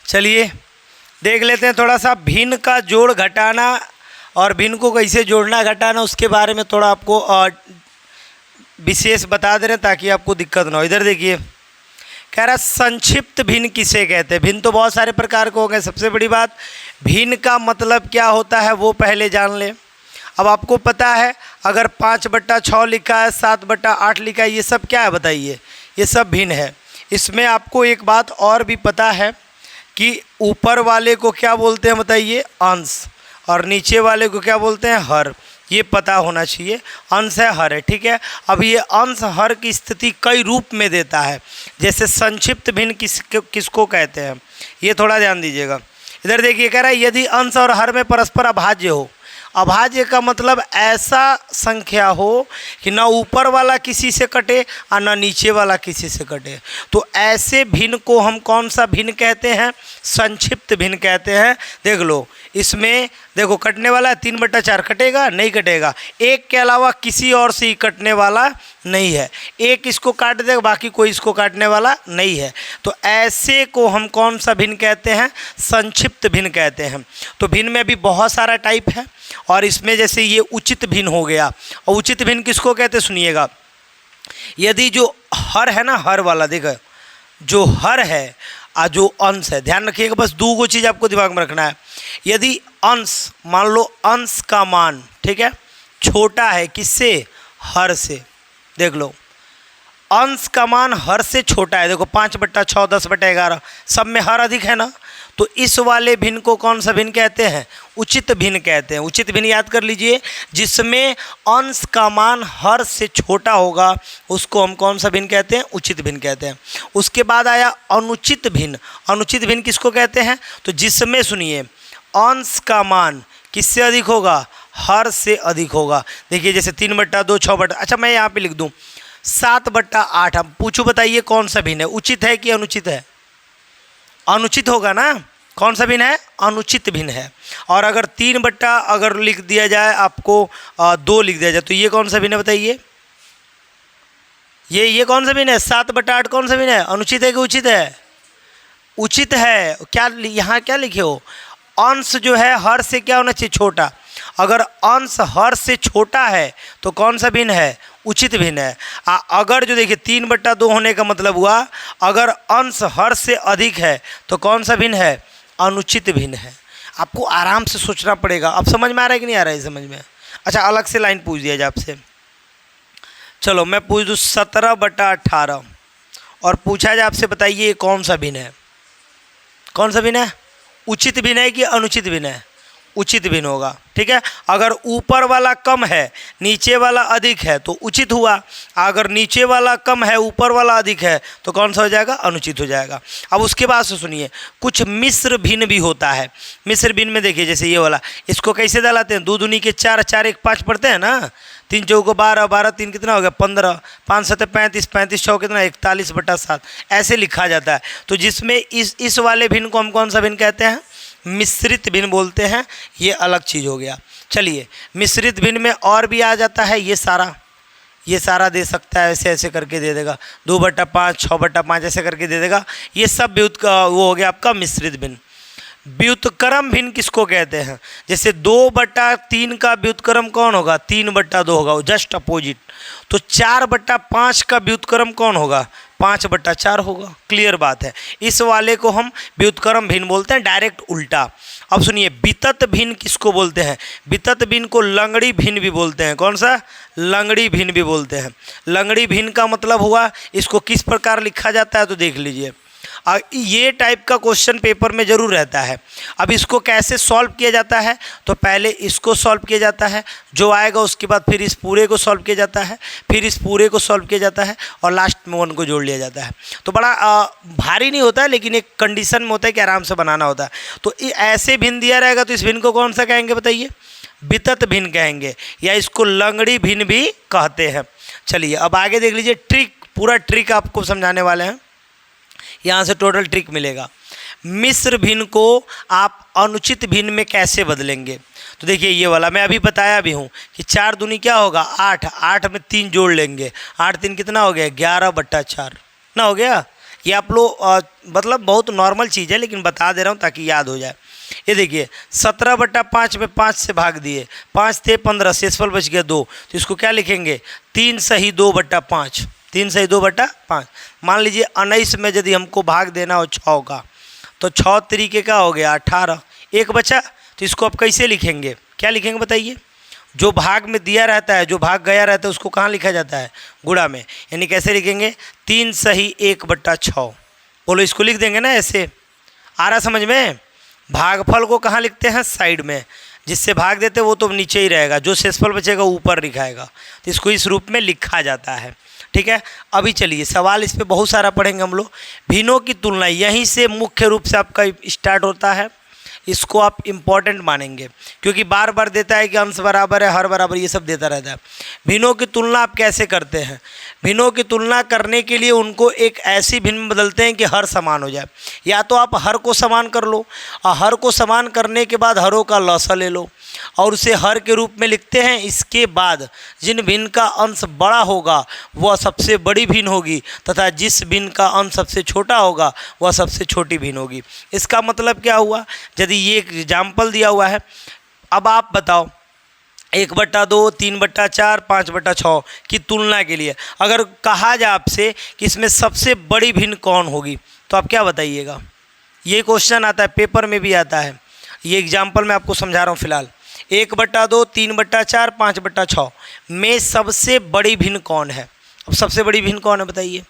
चलिए देख लेते हैं थोड़ा सा भिन्न का जोड़ घटाना और भिन्न को कैसे जोड़ना घटाना, उसके बारे में थोड़ा आपको विशेष बता दे रहे हैं ताकि आपको दिक्कत ना हो। इधर देखिए, कह रहा संक्षिप्त भिन्न किसे कहते हैं। भिन्न तो बहुत सारे प्रकार के हो गए। सबसे बड़ी बात, भिन्न का मतलब क्या होता है वो पहले जान लें। अब आपको पता है अगर 5/6 लिखा है, 7/8 लिखा है, ये सब क्या है बताइए, ये सब भिन्न है। इसमें आपको एक बात और भी पता है कि ऊपर वाले को क्या बोलते हैं बताइए, अंश, और नीचे वाले को क्या बोलते हैं, हर। ये पता होना चाहिए, अंश है हर है, ठीक है। अब ये अंश हर की स्थिति कई रूप में देता है। जैसे संक्षिप्त भिन्न किसको कहते हैं, ये थोड़ा ध्यान दीजिएगा। इधर देखिए, कह रहा है यदि अंश और हर में परस्पर अभाज्य हो। अभाज्य का मतलब ऐसा संख्या हो कि ना ऊपर वाला किसी से कटे और ना नीचे वाला किसी से कटे, तो ऐसे भिन्न को हम कौन सा भिन्न कहते हैं, संक्षिप्त भिन्न कहते हैं। देख लो, इसमें देखो कटने वाला है 3/4, कटेगा नहीं कटेगा, एक के अलावा किसी और से ही कटने वाला नहीं है। एक इसको काट देगा, बाकी कोई इसको काटने वाला नहीं है। तो ऐसे को हम कौन सा भिन्न कहते हैं, संक्षिप्त भिन्न कहते हैं। तो भिन्न में भी बहुत सारा टाइप है, और इसमें जैसे ये उचित भिन्न हो गया। और उचित भिन्न किसको कहते सुनिएगा, यदि जो हर है ना, हर वाला, देखो जो हर है और जो अंश है, ध्यान रखिएगा, बस दो गो चीज़ आपको दिमाग में रखना है। यदि अंश, मान लो अंश का मान, ठीक है, छोटा है किससे, हर से। देख लो, अंश का मान हर से छोटा है। देखो 5/6, 10/11, सब में हर अधिक है ना, तो इस वाले भिन्न को कौन सा भिन्न कहते हैं, उचित भिन्न कहते हैं। उचित भिन्न याद कर लीजिए, जिसमें अंश का मान हर से छोटा होगा उसको हम कौन सा भिन्न कहते हैं, उचित भिन्न कहते हैं। उसके बाद आया अनुचित भिन्न। अनुचित भिन्न किसको कहते हैं, तो जिसमें सुनिए अंश का मान किससे अधिक होगा, हर से अधिक होगा। देखिए जैसे 3/2, 6/, अच्छा मैं यहाँ पे लिख दूँ 7/8। हम पूछूँ बताइए कौन सा भिन्न है, उचित है कि अनुचित है, अनुचित होगा ना। कौन सा भिन्न है, अनुचित भिन्न है। और अगर 3/ अगर लिख दिया जाए आपको 2 लिख दिया जाए, तो ये कौन सा भिन्न है बताइए, ये कौन सा भिन्न है, 7/8 कौन सा भिन्न है, अनुचित है कि उचित है, उचित है। क्या यहाँ क्या लिखे हो, अंश जो है हर से क्या होना चाहिए, छोटा। अगर अंश हर से छोटा है तो कौन सा भिन्न है, उचित भिन्न है। अगर जो देखिए 3/2 होने का मतलब हुआ अगर अंश हर से अधिक है तो कौन सा भिन्न है, अनुचित भिन्न है। आपको आराम से सोचना पड़ेगा। अब समझ में आ रहा है कि नहीं आ रहा है, समझ में। अच्छा अलग से लाइन पूछ दिया जाए आपसे, चलो मैं पूछ दूँ 17/18 और पूछा जाए आपसे बताइए ये कौन सा भिन्न है, कौन सा भिन्न है, उचित भिन्न है कि अनुचित भिन्न है, उचित भिन्न होगा, ठीक है। अगर ऊपर वाला कम है नीचे वाला अधिक है तो उचित हुआ, अगर नीचे वाला कम है ऊपर वाला अधिक है तो कौन सा हो जाएगा, अनुचित हो जाएगा। अब उसके बाद से सुनिए, कुछ मिश्र भिन्न भी होता है। मिश्र भिन्न में देखिए जैसे ये वाला, इसको कैसे दलाते हैं, 2 दूनी के 4, 4 1 5 पढ़ते हैं ना, 3 चौको 12, 12 3 कितना हो गया 15, 5 7 35, 35 6 कितना 41/7, ऐसे लिखा जाता है। तो जिसमें इस वाले भिन्न को हम कौन सा भिन्न कहते हैं, मिश्रित भिन्न बोलते हैं। ये अलग चीज़ हो गया। चलिए मिश्रित भिन्न में और भी आ जाता है, ये सारा दे सकता है, ऐसे ऐसे करके दे देगा, 2/5, 6/5 ऐसे करके दे देगा। ये सब वो हो गया आपका मिश्रित भिन्न। व्युत्क्रम भिन्न किसको कहते हैं, जैसे 2/3 का व्युत्क्रम कौन होगा, 3/2 होगा, जस्ट अपोजिट। तो 4/5 का व्युत्क्रम कौन होगा, 5/4 होगा। क्लियर बात है। इस वाले को हम व्युत्क्रम भिन्न बोलते हैं, डायरेक्ट उल्टा। अब सुनिए वितत भिन्न किसको बोलते हैं, वितत भिन्न को लंगड़ी भिन्न भी बोलते हैं। कौन सा, लंगड़ी भिन्न भी बोलते हैं। लंगड़ी भिन्न का मतलब हुआ इसको किस प्रकार लिखा जाता है, तो देख लीजिए ये टाइप का क्वेश्चन पेपर में ज़रूर रहता है। अब इसको कैसे सॉल्व किया जाता है, तो पहले इसको सॉल्व किया जाता है, जो आएगा उसके बाद फिर इस पूरे को सॉल्व किया जाता है, फिर इस पूरे को सॉल्व किया जाता है, और लास्ट में 1 को जोड़ लिया जाता है। तो बड़ा भारी नहीं होता है, लेकिन एक कंडीशन में होता है कि आराम से बनाना होता है। तो ऐसे भिन्न दिया रहेगा तो इस भिन्न को कौन सा कहेंगे बताइए, वितत भिन्न कहेंगे, या इसको लंगड़ी भिन्न भी कहते हैं। चलिए अब आगे देख लीजिए, ट्रिक, पूरा ट्रिक आपको समझाने वाले हैं। यहाँ से टोटल ट्रिक मिलेगा। मिश्र भिन्न को आप अनुचित भिन्न में कैसे बदलेंगे, तो देखिए ये वाला मैं अभी बताया भी हूँ कि 4 दूनी क्या होगा 8, 8 में 3 जोड़ लेंगे, 8 3 कितना हो गया 11/4 ना हो गया। ये आप लोग मतलब बहुत नॉर्मल चीज़ है, लेकिन बता दे रहा हूँ ताकि याद हो जाए। ये देखिए 17/5 में 5 से भाग दिए, 5 थे 15, शेषफल बच गया 2, तो इसको क्या लिखेंगे 3 सही 2/5, 3 सही 2/5। मान लीजिए 19 में यदि हमको भाग देना हो 6 का, तो 6 तरीके का हो गया 18, एक बचा, तो इसको आप कैसे लिखेंगे, क्या लिखेंगे बताइए। जो भाग में दिया रहता है, जो भाग गया रहता है, उसको कहाँ लिखा जाता है, गुणा में, यानी कैसे लिखेंगे 3 सही 1/6। बोलो इसको लिख देंगे ना ऐसे, आ रहा समझ में। भागफल को कहाँ लिखते हैं, साइड में, जिससे भाग देते वो तो नीचे ही रहेगा, जो शेषफल बचेगा ऊपर लिखाएगा, तो इसको इस रूप में लिखा जाता है। ठीक है, अभी चलिए सवाल इस पे बहुत सारा पढ़ेंगे हम लोग। भिन्नों की तुलना, यहीं से मुख्य रूप से आपका स्टार्ट होता है, इसको आप इम्पॉर्टेंट मानेंगे क्योंकि बार बार देता है कि अंश बराबर है, हर बराबर, ये सब देता रहता है। भिन्नों की तुलना आप कैसे करते हैं, भिन्नों की तुलना करने के लिए उनको एक ऐसी भिन्न में बदलते हैं कि हर समान हो जाए। या तो आप हर को समान कर लो, और हर को समान करने के बाद हरों का लौसा ले लो और उसे हर के रूप में लिखते हैं। इसके बाद जिन भिन्न का अंश बड़ा होगा वह सबसे बड़ी भिन्न होगी, तथा जिस भिन्न का अंश सबसे छोटा होगा वह सबसे छोटी भिन्न होगी। इसका मतलब क्या हुआ, यदि ये एक एग्जाम्पल दिया हुआ है, अब आप बताओ 1/2, 3/4, 5/6 की तुलना के लिए अगर कहा जाए आपसे कि इसमें सबसे बड़ी भिन्न कौन होगी, तो आप क्या बताइएगा। ये क्वेश्चन आता है, पेपर में भी आता है, ये एग्जाम्पल मैं आपको समझा रहा हूँ फिलहाल। 1/2, 3/4, 5/6 में सबसे बड़ी भिन्न कौन है। अब सबसे बड़ी भिन्न कौन है बताइए।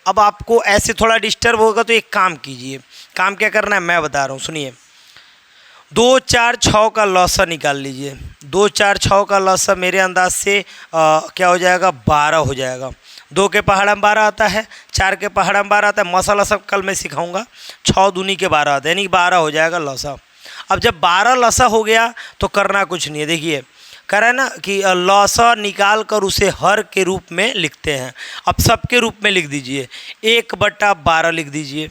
अब आपको ऐसे थोड़ा डिस्टर्ब होगा तो एक काम कीजिए, काम क्या करना है मैं बता रहा हूँ, सुनिए। 2, 4, 6 का लौसा निकाल लीजिए। 2, 4, 6 का लौसा मेरे अंदाज से क्या हो जाएगा, 12 हो जाएगा। 2 के पहाड़ा में 12 आता है, 4 के पहाड़ा में 12 आता है, मसाला सब कल मैं सिखाऊंगा। 6 दूनी के 12 आता है, यानी 12 हो जाएगा लौसा। अब जब 12 लौसा हो गया तो करना कुछ नहीं है, देखिए कह रहा है ना कि लौसा निकाल कर उसे हर के रूप में लिखते हैं। अब सबके रूप में लिख दीजिए, 1/12 लिख दीजिए,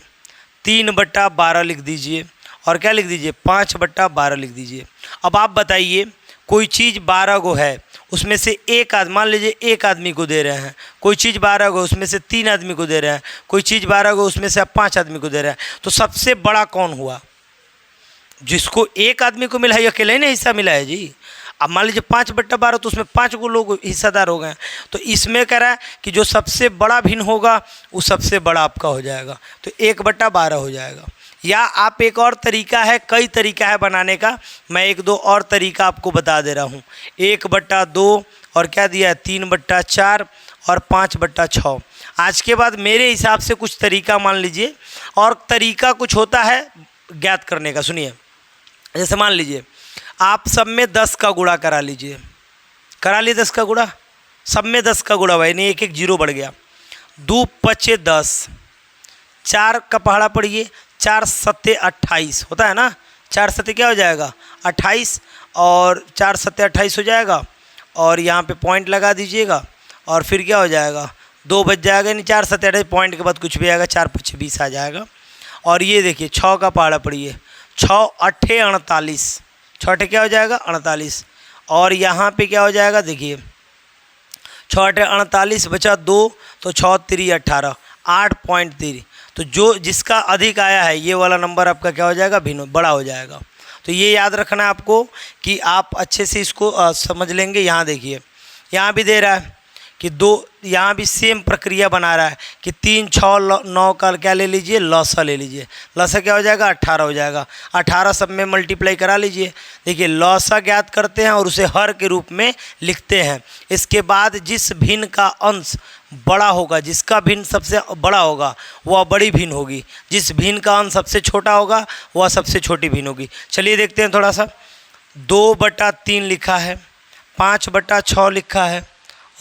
3/12 लिख दीजिए, और क्या लिख दीजिए 5/12 लिख दीजिए। अब आप बताइए कोई चीज़ 12 गो है, उसमें से एक आदमी, मान लीजिए एक आदमी को दे रहे हैं, कोई चीज़ 12 गो उसमें से 3 आदमी को दे रहे हैं, कोई चीज़ 12 गो उसमें से आप 5 आदमी को दे रहे हैं, तो सबसे बड़ा कौन हुआ, जिसको एक आदमी को मिला है, अकेले ही नहीं हिस्सा मिला है जी। अब मान लीजिए 5/12 तो उसमें 5 को लोग हिस्सेदार हो गए, तो इसमें कह रहा है कि जो सबसे बड़ा भिन्न होगा वो सबसे बड़ा आपका हो जाएगा, तो 1/12 हो जाएगा। या आप एक और तरीका है, कई तरीका है बनाने का, मैं 1-2 और तरीका आपको बता दे रहा हूँ। 1/2 और क्या दिया है 3/4 और 5/6। आज के बाद मेरे हिसाब से कुछ तरीका मान लीजिए, और तरीका कुछ होता है ज्ञात करने का, सुनिए। जैसे मान लीजिए आप सब में 10 का गुणा करा लीजिए, करा लिए 10 का गुणा, सब में 10 का गुणा भाई, नहीं 1-1 जीरो बढ़ गया। 2 पचे 10, 4 का पहाड़ा पढ़िए, 4 सत्ते 28 होता है ना, 4 सत्ते क्या हो जाएगा 28, और 4 सत्ते 28 हो जाएगा, और यहाँ पे पॉइंट लगा दीजिएगा, और फिर क्या हो जाएगा 2 बच जाएगा, यानी 4 सत्ते 28, पॉइंट के बाद कुछ भी आएगा, 4 पचे 20 आ जाएगा। और ये देखिए 6 का पहाड़ा पढ़िए, 6 अट्ठे 48, 6 अट्ठे क्या हो जाएगा 48, और यहाँ पे क्या हो जाएगा देखिए 6 अट्ठे 48 बचा 2, तो 6 3 18, 8.3, तो जो जिसका अधिक आया है ये वाला नंबर आपका क्या हो जाएगा भिन्न, बड़ा हो जाएगा। तो ये याद रखना है आपको कि आप अच्छे से इसको समझ लेंगे। यहाँ देखिए यहाँ भी दे रहा है कि 2, यहाँ भी सेम प्रक्रिया बना रहा है कि 3, 6, 9 का क्या ले लीजिए लौसा ले लीजिए, लौसा क्या हो जाएगा 18 हो जाएगा, 18 सब में मल्टीप्लाई करा लीजिए। देखिए लौसा ज्ञात करते हैं और उसे हर के रूप में लिखते हैं। इसके बाद जिस भिन्न का अंश बड़ा होगा, जिसका भिन्न सबसे बड़ा होगा वह बड़ी भिन्न होगी, जिस भिन्न का अंश सबसे छोटा होगा वह सबसे छोटी भिन्न होगी। चलिए देखते हैं थोड़ा सा। 2/3 लिखा है, 5/6 लिखा है,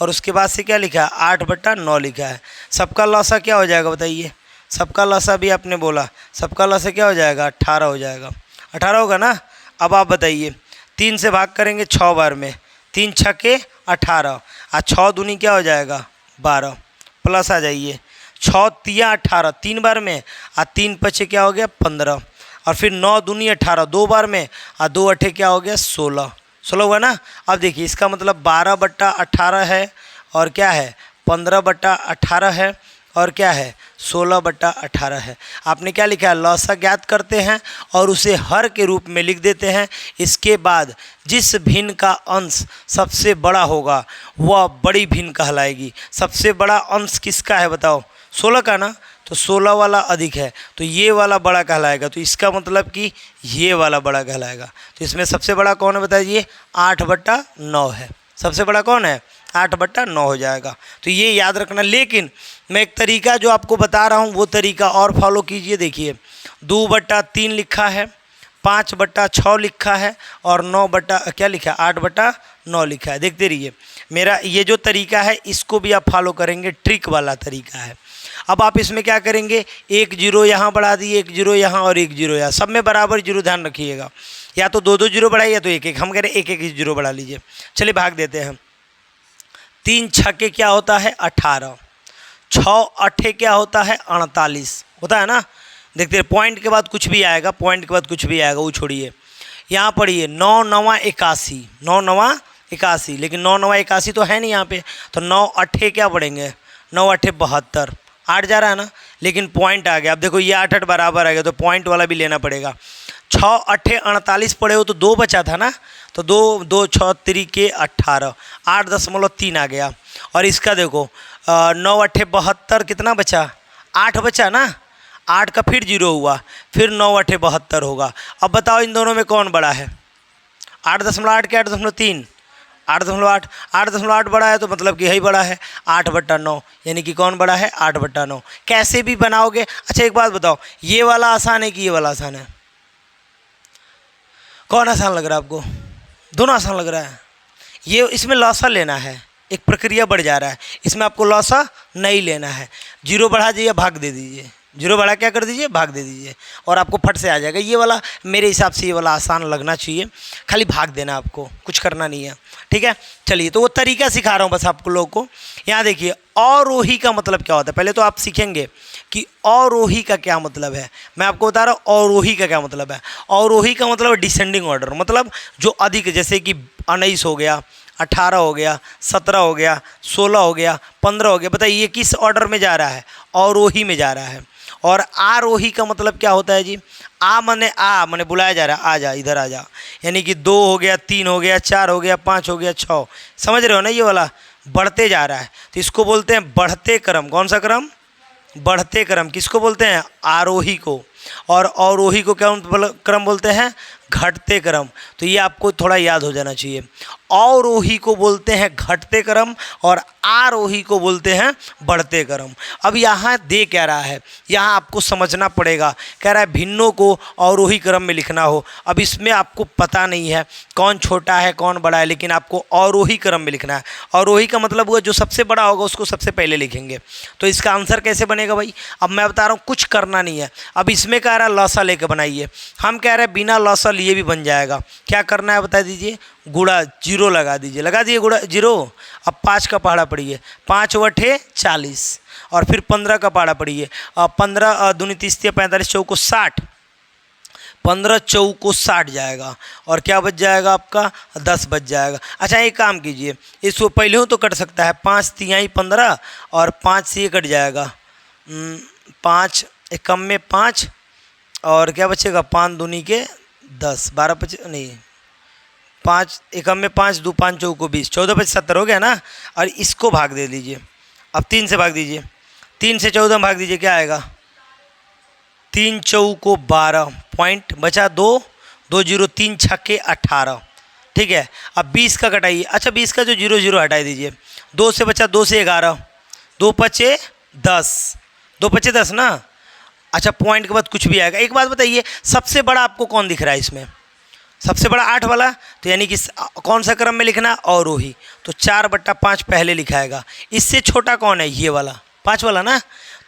और उसके बाद से क्या लिखा है 8/9 लिखा है। सबका लौसा क्या हो जाएगा बताइए, सबका लौसा भी आपने बोला, सबका लौसा क्या हो जाएगा 18 हो जाएगा, 18 होगा ना। अब आप बताइए 3 से भाग करेंगे 6 बार में, 3 छके 18, और 6 दूनी क्या हो जाएगा 12, प्लस आ जाइए 6 तिया 18 3 बार में, और 3 पचे क्या हो गया 15, और फिर 9 दूनी 18 2 बार में, और 2 अट्ठे क्या हो गया 16 हुआ ना। अब देखिए इसका मतलब 12/18 है, और क्या है 15/18 है, और क्या है 16/18 है। आपने क्या लिखा है, लौसा ज्ञात करते हैं और उसे हर के रूप में लिख देते हैं। इसके बाद जिस भिन्न का अंश सबसे बड़ा होगा वह बड़ी भिन्न कहलाएगी। सबसे बड़ा अंश किसका है बताओ, 16 का ना, तो 16 वाला अधिक है तो ये वाला बड़ा कहलाएगा। तो इसका मतलब कि ये वाला बड़ा कहलाएगा। तो इसमें सबसे बड़ा कौन है बताइए, 8/9 है। सबसे बड़ा कौन है, 8/9 हो जाएगा। तो ये याद रखना। लेकिन मैं एक तरीका जो आपको बता रहा हूँ वो तरीका और फॉलो कीजिए। देखिए 2/3 लिखा है, 5/6 लिखा है और 9 लिखा है, 8/9 लिखा है। देखते रहिए, मेरा ये जो तरीका है इसको भी आप फॉलो करेंगे, ट्रिक वाला तरीका है। अब आप इसमें क्या करेंगे, 1 0 यहाँ बढ़ा दिए, 1 0 यहाँ और 1 0 यहाँ, सब में बराबर जीरो ध्यान रखिएगा। या तो 2 0 बढ़ाइए या तो 1 1, हम कह रहे हैं 1 1 0 बढ़ा लीजिए। चलिए भाग देते हैं। 3 छक्के क्या होता है 18, 6 अट्ठे क्या होता है 48 होता है ना। देखते हैं पॉइंट के बाद कुछ भी आएगा, पॉइंट के बाद कुछ भी आएगा वो छोड़िए। यहाँ पढ़िए 9 9 81, 9 9 81, लेकिन 9 9 81 तो है नहीं यहाँ पे, तो 9 अट्ठे क्या पढ़ेंगे, 9 अट्ठे 72, 8 जा रहा है ना, लेकिन पॉइंट आ गया। अब देखो ये 8 8 बराबर आ गया तो पॉइंट वाला भी लेना पड़ेगा। 6 अट्ठे 48 पढ़े हो तो 2 बचा था ना, तो 2 2 6 3 के 18, 8.3 आ गया। और इसका देखो 9 अट्ठे 72 कितना बचा, 8 बचा ना, 8 का फिर 0 हुआ, फिर 9 अट्ठे 72 होगा। अब बताओ इन दोनों में कौन बड़ा है, 8.8 के 8.3, 8.8, 8.8 बड़ा है तो मतलब कि यही बड़ा है 8/9, यानी कि कौन बड़ा है 8/9। कैसे भी बनाओगे। अच्छा एक बात बताओ, ये वाला आसान है कि ये वाला आसान है, कौन आसान लग रहा है आपको, दोनों आसान लग रहा है। ये इसमें लौसा लेना है, एक प्रक्रिया बढ़ जा रहा है, इसमें आपको लौसा नहीं लेना है। 0 बढ़ा दीजिए, भाग दे दीजिए, 0 बढ़ा क्या कर दीजिए, भाग दे दीजिए और आपको फट से आ जाएगा। ये वाला मेरे हिसाब से ये वाला आसान लगना चाहिए, खाली भाग देना, आपको कुछ करना नहीं है, ठीक है। चलिए तो वो तरीका सिखा रहा हूँ बस आप लोगों को। यहाँ देखिए अवरोही का मतलब क्या होता है, पहले तो आप सीखेंगे कि अवरोही का क्या मतलब है। मैं आपको बता रहा हूँ अवरोही का क्या मतलब है। अवरोही का मतलब डिसेंडिंग ऑर्डर, मतलब जो अधिक, जैसे कि 19 हो गया, 18 हो गया, 17 हो गया, 16 हो गया, 15 हो गया। बताइए ये किस ऑर्डर में जा रहा है, अवरोही में जा रहा है। और आरोही का मतलब क्या होता है जी, आ मने बुलाया जा रहा है, आ जा इधर आ जा, यानी कि 2 हो गया, 3 हो गया, 4 हो गया, 5 हो गया, 6, समझ रहे हो ना, ये वाला बढ़ते जा रहा है। तो इसको बोलते हैं बढ़ते क्रम। कौन सा क्रम, बढ़ते क्रम। किसको बोलते हैं, आरोही को। और अवरोही को क्या क्रम बोलते हैं, घटते क्रम। तो ये आपको थोड़ा याद हो जाना चाहिए। अवरोही को बोलते हैं घटते क्रम और आरोही को बोलते हैं बढ़ते क्रम। अब यहाँ दे क्या रहा है, यहाँ आपको समझना पड़ेगा। कह रहा है भिन्नों को अवरोही क्रम में लिखना हो। अब इसमें आपको पता नहीं है कौन छोटा है कौन बड़ा है, लेकिन आपको अवरोही क्रम में लिखना है। अवरोही का मतलब हुआ जो सबसे बड़ा होगा उसको सबसे पहले लिखेंगे। तो इसका आंसर कैसे बनेगा भाई, अब मैं बता रहा हूँ, कुछ करना नहीं है। अब इसमें कह रहा है लौसा लेकर बनाइए, हम कह रहे हैं बिना लौसा लिए भी बन जाएगा। क्या करना है बता दीजिए, गुड़ा 0 लगा दीजिए, लगा दिए गुड़ा 0। अब 5 का पहाड़ा पढ़िए, 5 बटे 40 और फिर 15 का पहाड़ा पढ़िए, 15 दूनी 30 45 चौको 60, 15 चौको 60 जाएगा और क्या बच जाएगा आपका 10 बच जाएगा। अच्छा एक काम कीजिए, इसको पहले हो तो कट सकता है, 5 तिहाई 15 और 5 से ये कट जाएगा 5 एक कम में 5 और क्या बचेगा 5 दूनी के 10, 12 बचे नहीं, 5 एकम में 5 2 5 चौको 20, 14 बचे 70 हो गया ना। और इसको भाग दे दीजिए, अब 3 से भाग दीजिए, 3 से 14 भाग दीजिए, क्या आएगा 3 चौको 12, पॉइंट बचा 2 2 0 3 छक्के 18, ठीक है। अब 20 का कटाइए, अच्छा 20 का जो 0 0 हटा दीजिए, 2 से बचा 2 से 11, 2 पचे 10, 2 पचे 10 ना। अच्छा पॉइंट के बाद कुछ भी आएगा। एक बात बताइए, सबसे बड़ा आपको कौन दिख रहा है इसमें, सबसे बड़ा 8 वाला, तो यानी कि कौन सा क्रम में लिखना, अवरोही। तो 4/5 पहले लिखाएगा। इससे छोटा कौन है, ये वाला 5 वाला ना,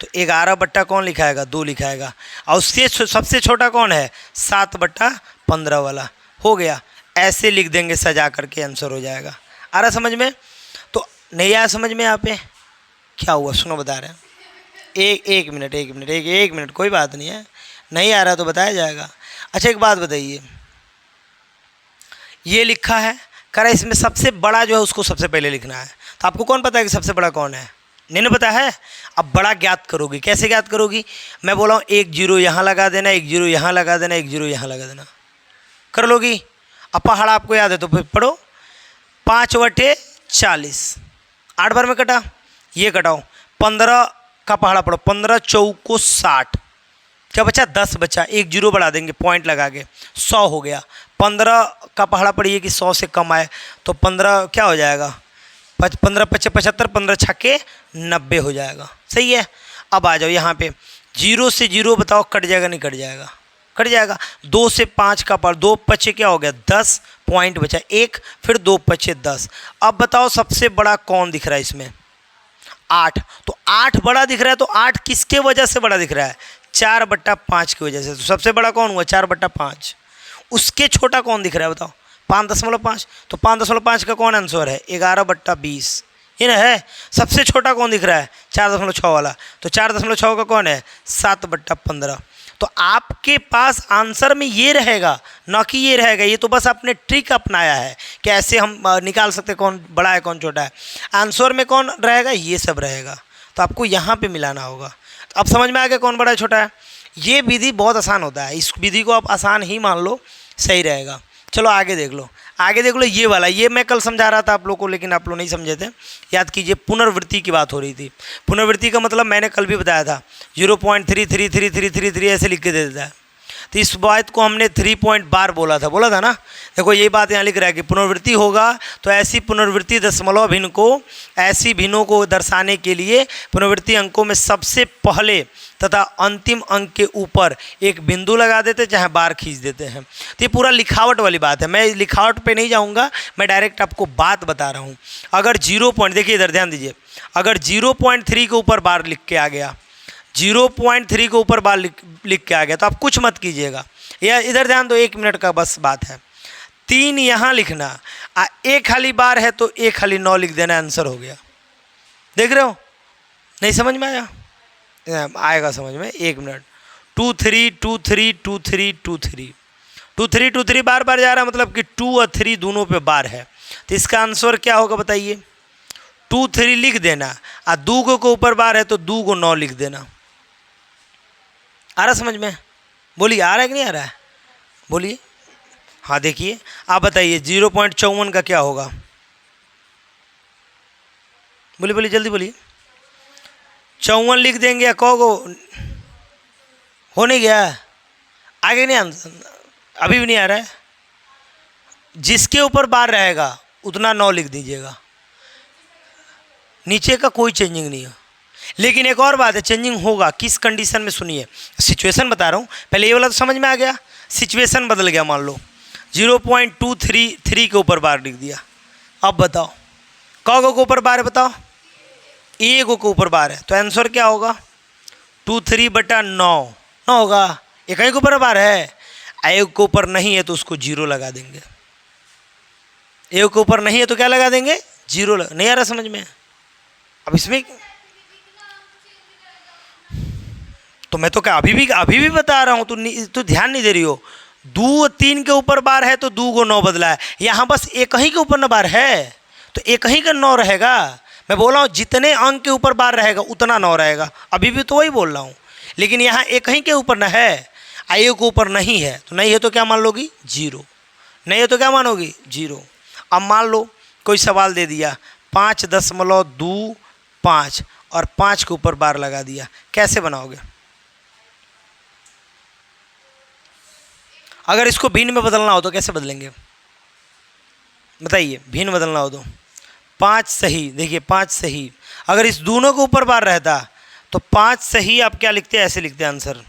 तो 11 कौन लिखाएगा, 2 लिखाएगा। और उससे सबसे छोटा कौन है, 7/15 वाला। हो गया, ऐसे लिख देंगे सजा करके, आंसर हो जाएगा। आ रहा समझ में, तो नहीं आया समझ में यहाँ पे क्या हुआ, सुनो बता रहे हैं। एक मिनट कोई बात नहीं है, नहीं आ रहा तो बताया जाएगा। अच्छा एक बात बताइए, ये लिखा है कह रहा है इसमें सबसे बड़ा जो है उसको सबसे पहले लिखना है, तो आपको कौन पता है कि सबसे बड़ा कौन है, नहीं ना पता है। अब बड़ा ज्ञात करोगी, कैसे ज्ञात करोगी? मैं बोला हूँ 1 0 यहाँ लगा देना, 1 0 यहाँ लगा देना, 1 0 यहाँ लगा देना, कर लोगी? अब पहाड़ा आपको याद है तो फिर पढ़ो। 5/40 8 बार में कटा, ये कटाओ 15 का पहाड़ा पढ़ो, 15 चौको 60, क्या बचा? 10 बचा, 1 0 बढ़ा देंगे पॉइंट लगा के, 100 हो गया। 15 का पहाड़ा पढ़िए कि 100 से कम आए, तो 15 क्या हो जाएगा? 15 × 75, 15 छक्के 90 हो जाएगा। सही है। अब आ जाओ यहाँ पे, 0 से 0 बताओ कट जाएगा नहीं कट जाएगा? कट जाएगा। 2 से 5 का पर 2 × 5 क्या हो गया? 10 पॉइंट बचा, 1, फिर 2 × 5 10। अब बताओ सबसे बड़ा कौन दिख रहा है इसमें? 8। तो 8 बड़ा दिख रहा है, तो 8 किसके वजह से बड़ा दिख रहा है? 4/5 की वजह से। तो सबसे बड़ा कौन हुआ? 4/5। उसके छोटा कौन दिख रहा है बताओ? 5.5। तो 5.5 का कौन आंसर है? 11/20, ये ना है। सबसे छोटा कौन दिख रहा है? 4.6 वाला। तो 4.6 का कौन है? 7/15। तो आपके पास आंसर में ये रहेगा, ना कि ये रहेगा। ये तो बस आपने ट्रिक अपनाया है कि ऐसे हम निकाल सकते कौन बड़ा है कौन छोटा है। आंसर में कौन रहेगा? ये सब रहेगा। तो आपको यहाँ पे मिलाना होगा। अब समझ में आ गया कौन बड़ा है छोटा है? ये विधि बहुत आसान होता है, इस विधि को आप आसान ही मान लो, सही रहेगा। चलो आगे देख लो, आगे देख लो। ये वाला, ये मैं कल समझा रहा था आप लोग को, लेकिन आप लोग नहीं समझे थे। याद कीजिए, पुनर्वृत्ति की बात हो रही थी। पुनर्वृत्ति का मतलब मैंने कल भी बताया था, 0.3333333 ऐसे लिख के दे देता है। तो इस बात को हमने 3 पॉइंट बार बोला था ना। देखो यही बात यहाँ लिख रहा है कि पुनर्वृत्ति होगा तो ऐसी पुनर्वृत्ति दशमलव भिन्न को, ऐसी भिन्नों को दर्शाने के लिए पुनर्वृत्ति अंकों में सबसे पहले तथा अंतिम अंक के ऊपर एक बिंदु लगा देते, चाहे बार खींच देते हैं। तो ये पूरा लिखावट वाली बात है। मैं लिखावट पे नहीं जाऊँगा, मैं डायरेक्ट आपको बात बता रहा हूँ। अगर 0 पॉइंट, देखिए इधर ध्यान दीजिए, अगर 0.3 के ऊपर बार लिख के आ गया, 0.3 के ऊपर बार लिख के आ गया, तो आप कुछ मत कीजिएगा। या इधर ध्यान दो, 1 मिनट का बस बात है। 3 यहाँ लिखना, एक खाली बार है तो 1 खाली 9 लिख देना, आंसर हो गया। देख रहे हो? नहीं समझ में आया? आएगा समझ में, 1 मिनट। 2 3 2 3 2 3 2 3 2 3 2 3 बार बार जा रहा है, मतलब कि 2 और 3 दोनों पे बार है। तो इसका आंसर क्या होगा बताइए? 2 3 लिख देना, और 2 के ऊपर बार है तो 2 को 9 लिख देना। आ रहा समझ में? बोलिए, आ रहा है कि नहीं आ रहा है? बोलिए। हाँ देखिए, आप बताइए 0.54 का क्या होगा? बोलिए बोलिए, जल्दी बोलिए। 54 लिख देंगे या कहोगो? हो नहीं गया? आगे नहीं आंसर, अभी भी नहीं आ रहा है। जिसके ऊपर बार रहेगा उतना 9 लिख दीजिएगा, नीचे का कोई चेंजिंग नहीं है। लेकिन एक और बात है, चेंजिंग होगा किस कंडीशन में? सुनिए, सिचुएशन बता रहा हूँ। पहले ये वाला तो समझ में आ गया, सिचुएशन बदल गया। मान लो 0.233 के ऊपर बार लिख दिया। अब बताओ कौगो के ऊपर बार है? बताओ, एगो के ऊपर बार है, तो आंसर क्या होगा? 23/9 होगा। एक ही के ऊपर बार है, एक के ऊपर नहीं है तो उसको 0 लगा देंगे। एक के ऊपर नहीं है तो क्या लगा देंगे? 0 नहीं आ रहा समझ में? अब इसमें तो मैं तो क्या अभी भी बता रहा हूँ, तो ध्यान नहीं दे रही हो। 2 3 के ऊपर बार है तो 2 को 9 बदला है। यहाँ बस एक ही के ऊपर न बार है तो एक ही का 9 रहेगा। मैं बोल रहा हूँ जितने अंक के ऊपर बार रहेगा उतना 9 रहेगा, अभी भी तो वही बोल रहा हूँ। लेकिन यहाँ एक ही के ऊपर न है, एक के ऊपर नहीं है, तो नहीं है तो क्या मान लोगी? 0। नहीं है तो क्या मानोगी? 0। अब मान लो कोई सवाल दे दिया 5.25 और 5 के ऊपर बार लगा दिया, कैसे बनाओगे? अगर इसको भिन्न में बदलना हो तो कैसे बदलेंगे बताइए? भिन्न बदलना हो तो 5 सही, देखिए 5 सही। अगर इस दोनों के ऊपर बार रहता तो 5 सही आप क्या लिखते? ऐसे लिखते आंसर।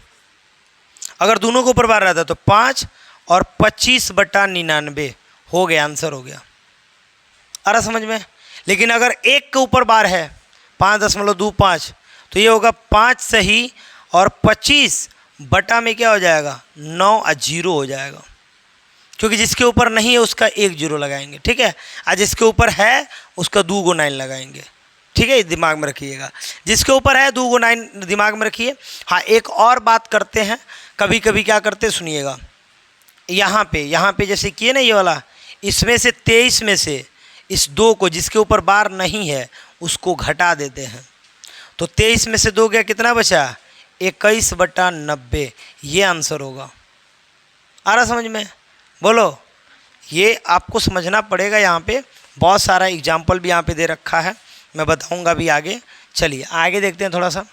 अगर दोनों के ऊपर बार रहता तो 5 और 25/99 हो गया, आंसर हो गया। आ रहा समझ में? लेकिन अगर एक के ऊपर बार है 5.25 तो ये होगा 5 सही और 25 बटा में क्या हो जाएगा? 9 और 0 हो जाएगा, क्योंकि जिसके ऊपर नहीं है उसका 1 0 लगाएंगे, ठीक है। और जिसके ऊपर है उसका 2 को 9 लगाएंगे, ठीक है। दिमाग में रखिएगा, जिसके ऊपर है 2 को 9 दिमाग में रखिए। हाँ, एक और बात करते हैं, कभी कभी क्या करते सुनिएगा, यहाँ पे जैसे किए ना ये वाला, इसमें से 23 में से इस 2 को जिसके ऊपर बार नहीं है उसको घटा देते हैं, तो 23 में से 2 गया, कितना बचा? 21/90। ये आंसर होगा। आ रहा समझ में? बोलो। ये आपको समझना पड़ेगा। यहाँ पे बहुत सारा एग्जाम्पल भी यहाँ पे दे रखा है, मैं बताऊँगा भी आगे। चलिए आगे देखते हैं। थोड़ा सा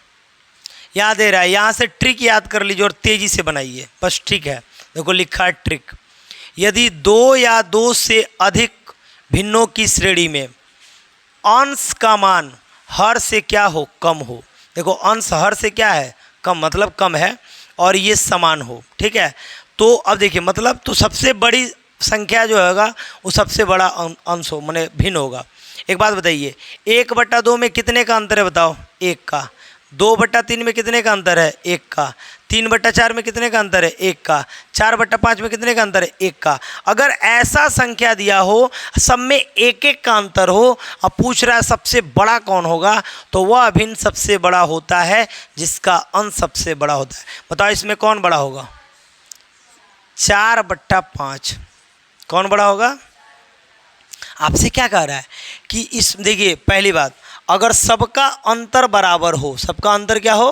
याद दे रहा है, यहाँ से ट्रिक याद कर लीजिए और तेज़ी से बनाइए, बस। ठीक है, देखो लिखा है ट्रिक। यदि 2 या 2 से अधिक भिन्नों की श्रेणी में अंश का मान हर से क्या हो? कम हो। देखो अंश हर से क्या है? कम, मतलब कम है, और ये समान हो। ठीक है, तो अब देखिए मतलब, तो सबसे बड़ी संख्या जो होगा वो सबसे बड़ा अंश हो, माने भिन्न होगा। एक बात बताइए, 1/2 में कितने का अंतर है बताओ? 1 का। 2/3 में कितने का अंतर है? 1 का। 3/4 में कितने का अंतर है? 1 का। 4/5 में कितने का अंतर है? 1 का। अगर ऐसा संख्या दिया हो, सब में 1-1 का अंतर हो, अब पूछ रहा है सबसे बड़ा कौन होगा, तो वह अभिन्न सबसे बड़ा होता है जिसका अंश सबसे बड़ा होता है। बताओ इसमें कौन बड़ा होगा? 4/5। कौन बड़ा होगा? आपसे क्या कह रहा है कि इस, देखिए पहली बात, अगर सबका अंतर बराबर हो, सबका अंतर क्या हो,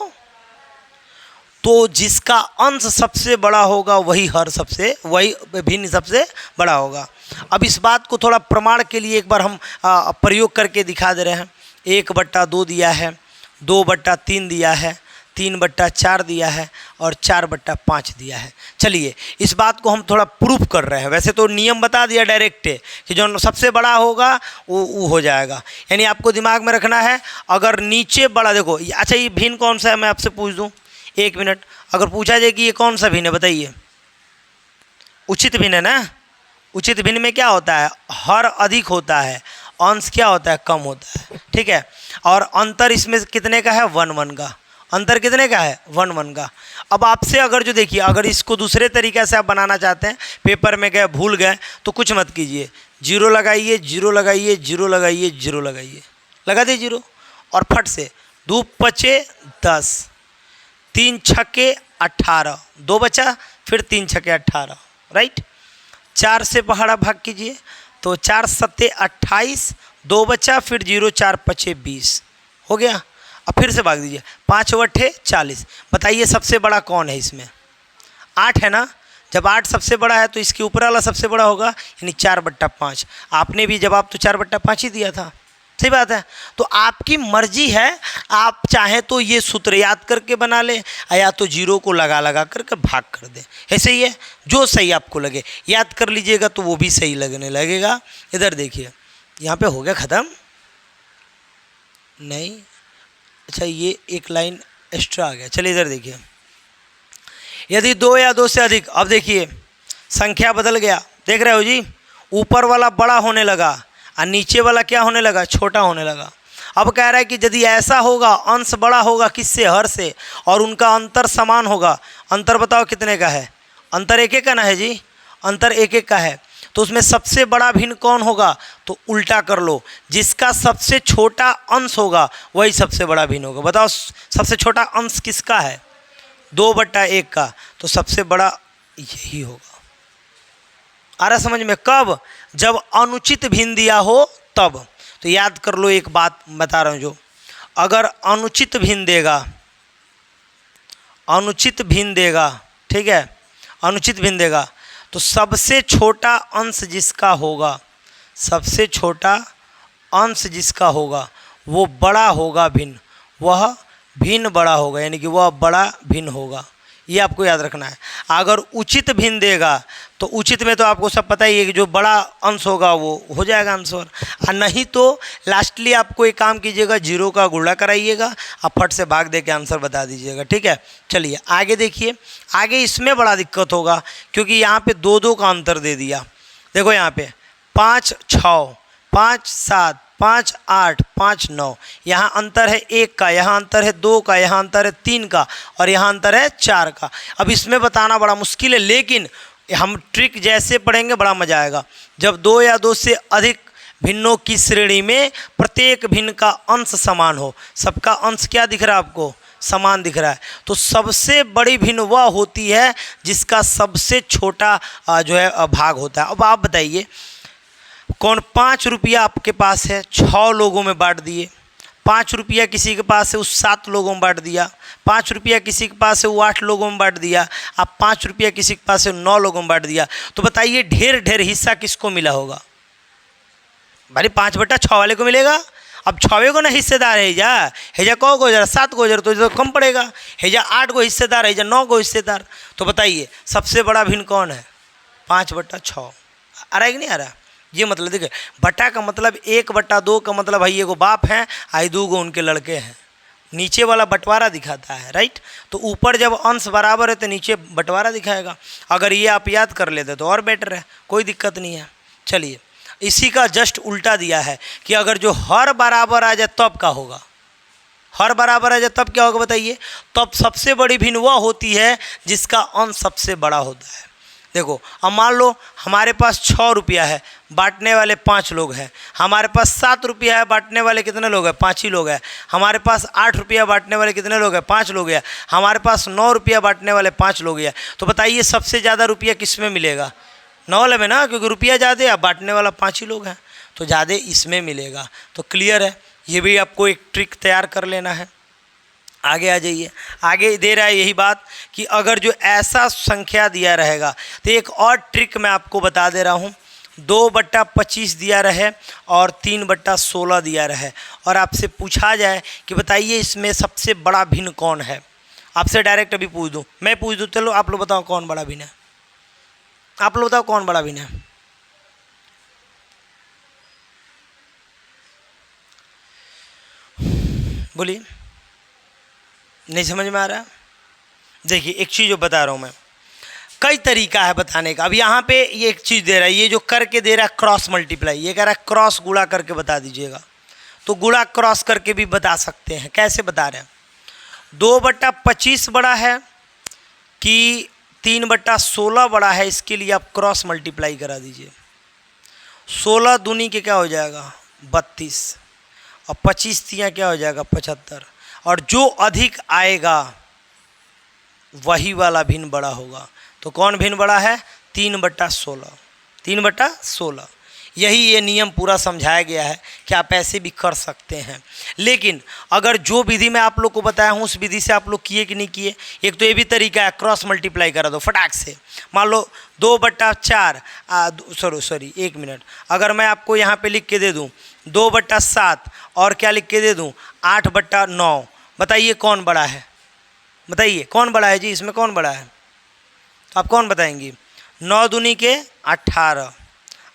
तो जिसका अंश सबसे बड़ा होगा वही भिन्न सबसे बड़ा होगा। अब इस बात को थोड़ा प्रमाण के लिए एक बार हम प्रयोग करके दिखा दे रहे हैं। 1/2 दिया है, 2/3 दिया है, 3/4 दिया है और 4/5 दिया है। चलिए इस बात को हम थोड़ा प्रूफ कर रहे हैं। वैसे तो नियम बता दिया डायरेक्ट कि जो सबसे बड़ा होगा वो हो जाएगा, यानी आपको दिमाग में रखना है। अगर नीचे बड़ा, देखो अच्छा ये भिन्न कौन सा है, मैं आपसे पूछ दूं, 1 मिनट। अगर पूछा जाए कि ये कौन सा भिन्न है, बताइए। उचित भिन्न है ना। उचित भिन्न में क्या होता है? हर अधिक होता है, अंश क्या होता है? कम होता है। ठीक है, और अंतर इसमें कितने का है? 1-1 का। अंतर कितने का है? 1-1 का। अब आपसे अगर जो देखिए, अगर इसको दूसरे तरीके से आप बनाना चाहते हैं, पेपर में गए भूल गए, तो कुछ मत कीजिए, 0 लगाइए, 0 लगाइए, 0 लगाइए, 0 लगाइए, लगा दिए 0, और फट से 2 पचे 10, 3 छक्के 18, 2 बचा, फिर 3 छक्के 18, राइट। 4 से पहाड़ा भाग कीजिए, तो 4 सत्ते 28, 2 बचा, फिर 0, 4 पचे 20, हो गया। अब फिर से भाग दीजिए, 5 बटे 40। बताइए सबसे बड़ा कौन है इसमें? 8 है ना। जब 8 सबसे बड़ा है तो इसके ऊपर वाला सबसे बड़ा होगा, यानी 4/5। आपने भी जवाब तो 4/5 ही दिया था, सही बात है। तो आपकी मर्जी है, आप चाहें तो ये सूत्र याद करके बना लें, या तो 0 को लगा करके भाग कर दें, ऐसे ही है। जो सही आपको लगे याद कर लीजिएगा, तो वो भी सही लगने लगेगा। इधर देखिए, यहाँ पे हो गया ख़त्म? नहीं, अच्छा ये एक लाइन एक्स्ट्रा आ गया। चलिए इधर देखिए, यदि 2 या 2 से अधिक, अब देखिए संख्या बदल गया, देख रहे हो जी, ऊपर वाला बड़ा होने लगा और नीचे वाला क्या होने लगा? छोटा होने लगा। अब कह रहा है कि यदि ऐसा होगा, अंश बड़ा होगा किससे? हर से, और उनका अंतर समान होगा। अंतर बताओ कितने का है? अंतर 1-1 का ना है जी, अंतर 1-1 का है। तो उसमें सबसे बड़ा भिन्न कौन होगा? तो उल्टा कर लो, जिसका सबसे छोटा अंश होगा वही सबसे बड़ा भिन्न होगा। बताओ सबसे छोटा अंश किसका है? 2/1 का, तो सबसे बड़ा यही होगा। आ रहा समझ में? कब? जब अनुचित भिन्न दिया हो तब। तो याद कर लो, एक बात बता रहा हूँ, जो अगर अनुचित भिन्न देगा, ठीक है, अनुचित भिन्न देगा, तो सबसे छोटा अंश जिसका होगा, सबसे छोटा अंश जिसका होगा वो बड़ा होगा भिन्न, वह भिन्न बड़ा होगा, यानी कि वह बड़ा भिन्न होगा। ये आपको याद रखना है। अगर उचित भिन्न देगा, तो उचित में तो आपको सब पता ही है कि जो बड़ा अंश होगा वो हो जाएगा आंसर, और नहीं तो लास्टली आपको एक काम कीजिएगा, 0 का गुणा कराइएगा, आप फट से भाग दे के आंसर बता दीजिएगा। ठीक है, चलिए आगे देखिए। आगे इसमें बड़ा दिक्कत होगा, क्योंकि यहाँ पे 2-2 का अंतर दे दिया। देखो यहाँ पे 5 6, 5 7, 5 8, 5 9, यहाँ अंतर है 1 का, यहाँ अंतर है 2 का, यहाँ अंतर है 3 का, और यहाँ अंतर है 4 का। अब इसमें बताना बड़ा मुश्किल है, लेकिन हम ट्रिक जैसे पढ़ेंगे बड़ा मजा आएगा। जब 2 या 2 से अधिक भिन्नों की श्रेणी में प्रत्येक भिन्न का अंश समान हो, सबका अंश क्या दिख रहा है आपको? समान दिख रहा है। तो सबसे बड़ी भिन्न वह होती है जिसका सबसे छोटा जो है भाग होता है। अब आप बताइए, कौन 5 रुपया आपके पास है, 6 लोगों में बांट दिए, 5 रुपया किसी के पास है, उस 7 लोगों में बांट दिया। 5 रुपया किसी के पास है, वो 8 लोगों में बांट दिया। अब 5 रुपया किसी के पास है, 9 लोगों में बांट दिया। तो बताइए ढेर ढेर हिस्सा किसको मिला होगा? भाई 5/6 वाले को मिलेगा। अब 6वें को ना हिस्सेदार है जा, हेजा कौ को जरा 7 को जरा तो कम पड़ेगा, हेजा 8 को हिस्सेदार, हेजा 9 को हिस्सेदार। तो बताइए सबसे बड़ा भिन्न कौन है? 5/6। आ रहा है कि नहीं आ रहा? ये मतलब देखिए, बटा का मतलब 1/2 का मतलब भाई एगो बाप हैं, आई 2 गो उनके लड़के हैं। नीचे वाला बंटवारा दिखाता है, राइट। तो ऊपर जब अंश बराबर है तो नीचे बंटवारा दिखाएगा। अगर ये आप याद कर लेते तो और बेटर है, कोई दिक्कत नहीं है। चलिए, इसी का जस्ट उल्टा दिया है कि अगर जो हर बराबर आ जाए तब क्या होगा? हर बराबर आ जाए तब क्या होगा बताइए? तब सबसे बड़ी भिन्न वह होती है जिसका अंश सबसे बड़ा होता है। देखो, अब मान लो हमारे पास 6 रुपया है, बांटने वाले 5 लोग हैं। हमारे पास 7 रुपया है, बांटने वाले कितने लोग हैं? 5 ही लोग हैं। हमारे पास 8 रुपया बांटने वाले कितने लोग हैं? 5 लोग हैं। हमारे पास 9 रुपया बांटने वाले 5 लोग हैं। तो बताइए सबसे ज़्यादा रुपया किस में मिलेगा? 9 वाले में ना, क्योंकि रुपया ज़्यादा है, बांटने वाला 5 ही लोग हैं, तो ज़्यादा इसमें मिलेगा। तो क्लियर है, ये भी आपको एक ट्रिक तैयार कर लेना है। आगे आ जाइए, आगे दे रहा है यही बात कि अगर जो ऐसा संख्या दिया रहेगा तो एक और ट्रिक मैं आपको बता दे रहा हूँ। 2/25 दिया रहे और 3/16 दिया रहे और आपसे पूछा जाए कि बताइए इसमें सबसे बड़ा भिन्न कौन है? आपसे डायरेक्ट अभी पूछ दूँ, मैं पूछ दूँ, चलो आप लोग बताओ कौन बड़ा भिन्न है? आप लोग बताओ कौन बड़ा भिन्न है? बोलिए, नहीं समझ में आ रहा? देखिए एक चीज़ जो बता रहा हूँ मैं, कई तरीका है बताने का। अब यहाँ पे ये एक चीज़ दे रहा है, ये जो करके दे रहा है क्रॉस मल्टीप्लाई, ये कह रहा है क्रॉस गुणा करके बता दीजिएगा। तो गुणा क्रॉस करके भी बता सकते हैं। कैसे बता रहे हैं? 2/25 बड़ा है कि 3/16 बड़ा है, इसके लिए आप क्रॉस मल्टीप्लाई करा दीजिए। 16 दूनी के क्या हो जाएगा? 32 और 25 तियाँ क्या हो जाएगा? 75। और जो अधिक आएगा वही वाला भिन्न बड़ा होगा। तो कौन भिन्न बड़ा है? 3/16। 3/16। यही ये नियम पूरा समझाया गया है कि आप ऐसे भी कर सकते हैं। लेकिन अगर जो विधि मैं आप लोग को बताया हूँ उस विधि से आप लोग किए कि नहीं किए? एक तो ये भी तरीका है, क्रॉस मल्टीप्लाई करा दो फटाक से। मान लो 2/4 सॉरी 1 मिनट, अगर मैं आपको यहाँ पे लिख के दे दूँ 2/7 और क्या लिख के दे दूँ 8/9, बताइए कौन बड़ा है? बताइए कौन बड़ा है जी? इसमें कौन बड़ा है? तो आप कौन बताएंगी? 9 दूनी के 18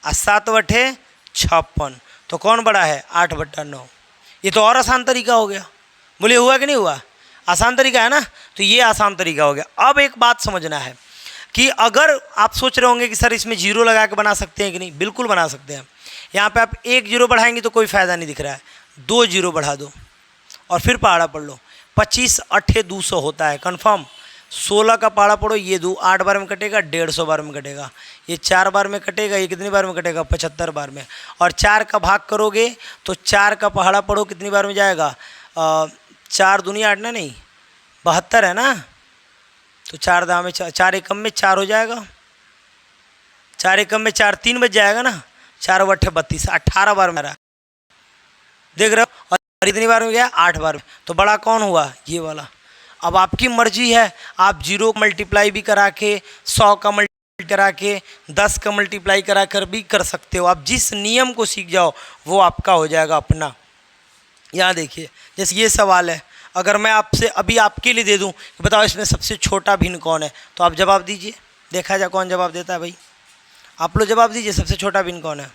और 7/56, तो कौन बड़ा है? 8/9। ये तो और आसान तरीका हो गया। बोलिए हुआ कि नहीं हुआ? आसान तरीका है ना? तो ये आसान तरीका हो गया। अब एक बात समझना है कि अगर आप सोच रहे होंगे कि सर इसमें 0 लगा के बना सकते हैं कि नहीं, बिल्कुल बना सकते हैं। यहाँ पे आप 1 0 बढ़ाएंगे तो कोई फ़ायदा नहीं दिख रहा है, 2 0 बढ़ा दो और फिर पहाड़ा पढ़ लो। 25 8 200 होता है कन्फर्म। 16 का पहाड़ा पढ़ो, ये 8 बार में कटेगा, 150 बार में कटेगा। ये 4 बार में कटेगा, ये कितनी बार में कटेगा? 75 बार में। और 4 का भाग करोगे तो 4 का पहाड़ा पढ़ो कितनी बार में जाएगा? 4 दूनी 8 ना, नहीं 72 है ना। तो 4 दाम में 4 एकम में 4 हो जाएगा, 4 एकम में 4 3 बज जाएगा ना। 4 8 32, 18 बार में रहा, देख रहे हो? और इतनी बार में गया 8 बार में। तो बड़ा कौन हुआ? ये वाला। अब आपकी मर्जी है, आप 0 मल्टीप्लाई भी करा के, 100 का मल्टीप्लाई करा के, 10 का मल्टीप्लाई करा कर भी कर सकते हो। आप जिस नियम को सीख जाओ वो आपका हो जाएगा अपना। यहाँ देखिए, जैसे ये सवाल है, अगर मैं आपसे अभी आपके लिए दे दूँ कि बताओ इसमें सबसे छोटा भिन्न कौन है, तो आप जवाब दीजिए, देखा जाए कौन जवाब देता है। भाई आप लोग जवाब दीजिए, सबसे छोटा भिन्न कौन है?